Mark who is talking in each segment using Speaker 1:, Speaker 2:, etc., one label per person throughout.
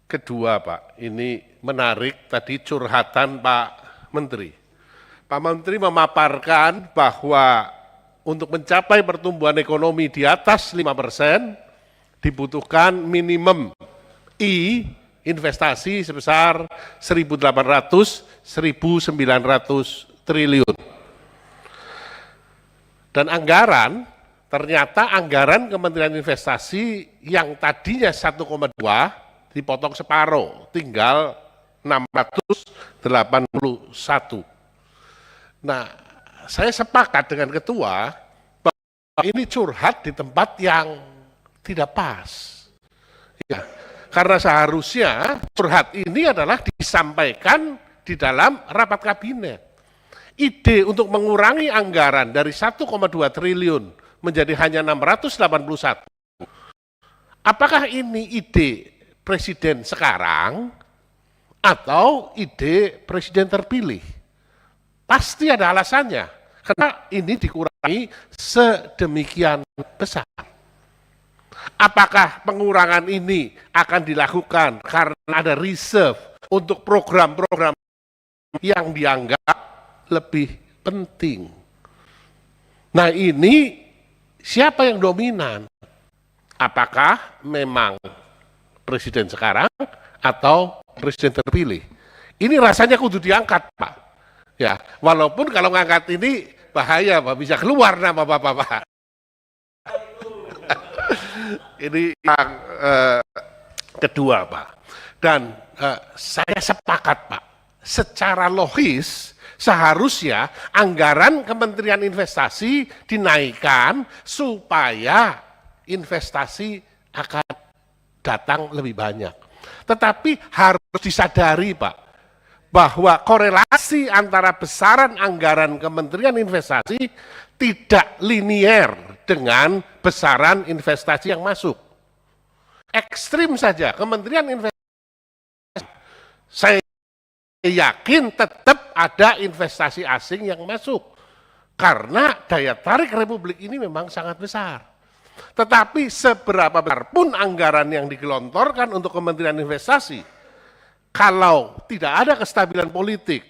Speaker 1: Kedua Pak, ini menarik tadi curhatan Pak Menteri. Pak Menteri memaparkan bahwa untuk mencapai pertumbuhan ekonomi di atas 5%, dibutuhkan minimum investasi sebesar 1.800-1.900 triliun. Dan ternyata anggaran Kementerian Investasi yang tadinya 1,2 dipotong separuh, tinggal 681. Nah, saya sepakat dengan ketua bahwa ini curhat di tempat yang tidak pas. Ya, karena seharusnya curhat ini adalah disampaikan di dalam rapat kabinet. Ide untuk mengurangi anggaran dari 1,2 triliun menjadi hanya 681. Apakah ini ide presiden sekarang atau ide presiden terpilih? Pasti ada alasannya, karena ini dikurangi sedemikian besar. Apakah pengurangan ini akan dilakukan karena ada reserve untuk program-program yang dianggap lebih penting? Nah, ini siapa yang dominan? Apakah memang presiden sekarang atau presiden terpilih? Ini rasanya kudu diangkat, Pak. Ya, walaupun kalau ngangkat ini bahaya, Pak, bisa keluar nama Bapak. Ini yang kedua, Pak. Dan saya sepakat, Pak. Secara logis seharusnya anggaran Kementerian Investasi dinaikkan supaya investasi akan datang lebih banyak. Tetapi harus disadari, Pak, bahwa korelasi antara besaran anggaran Kementerian Investasi tidak linier dengan besaran investasi yang masuk. Ekstrim saja Kementerian Investasi, saya yakin tetap ada investasi asing yang masuk. Karena daya tarik Republik ini memang sangat besar. Tetapi seberapa besar pun anggaran yang digelontorkan untuk Kementerian Investasi, kalau tidak ada kestabilan politik,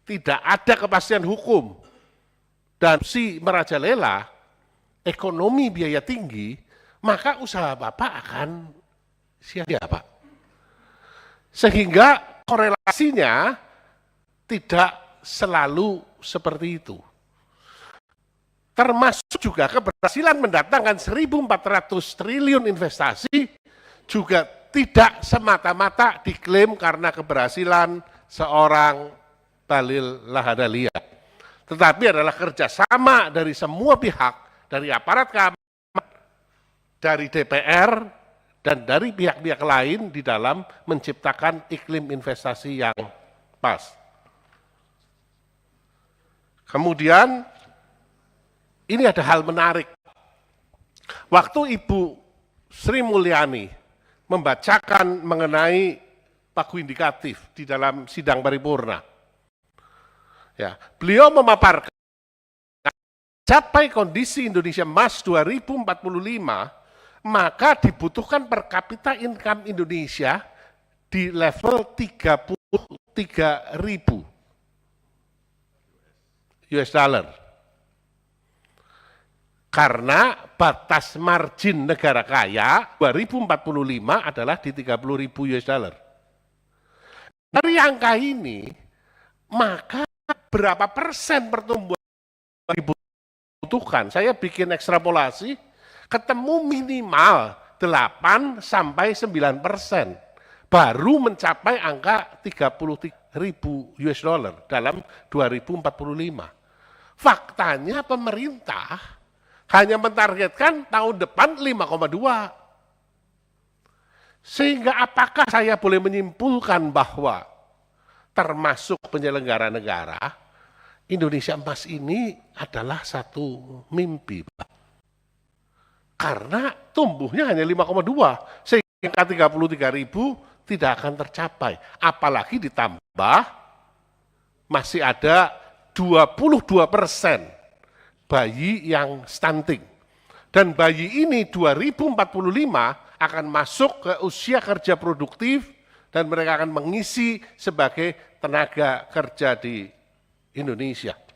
Speaker 1: tidak ada kepastian hukum, dan si merajalela, ekonomi biaya tinggi, maka usaha Bapak akan sia-sia, Pak. Sehingga korelasinya tidak selalu seperti itu. Termasuk juga keberhasilan mendatangkan 1.400 triliun investasi juga tidak semata-mata diklaim karena keberhasilan seorang Bahlil Lahadalia. Tetapi adalah kerjasama dari semua pihak, dari aparat keamanan, dari DPR, dan dari pihak-pihak lain di dalam menciptakan iklim investasi yang pas. Kemudian, ini ada hal menarik. Waktu Ibu Sri Mulyani membacakan mengenai pagu indikatif di dalam sidang paripurna, ya, beliau memaparkan capai kondisi Indonesia Emas 2045, maka dibutuhkan per kapita income Indonesia di level 33.000 US dollar. Karena batas margin negara kaya 2045 adalah di 30.000 US dollar. Dari angka ini, maka berapa persen pertumbuhan dibutuhkan? Saya bikin ekstrapolasi, ketemu minimal 8 sampai 9%, baru mencapai angka 30.000 US dollar dalam 2045. Faktanya pemerintah hanya mentargetkan tahun depan 5,2. Sehingga apakah saya boleh menyimpulkan bahwa termasuk penyelenggara negara, Indonesia Emas ini adalah satu mimpi, Pak. Karena tumbuhnya hanya 5,2, sehingga 33.000 tidak akan tercapai. Apalagi ditambah masih ada 22% bayi yang stunting. Dan bayi ini 2045 akan masuk ke usia kerja produktif dan mereka akan mengisi sebagai tenaga kerja di Indonesia.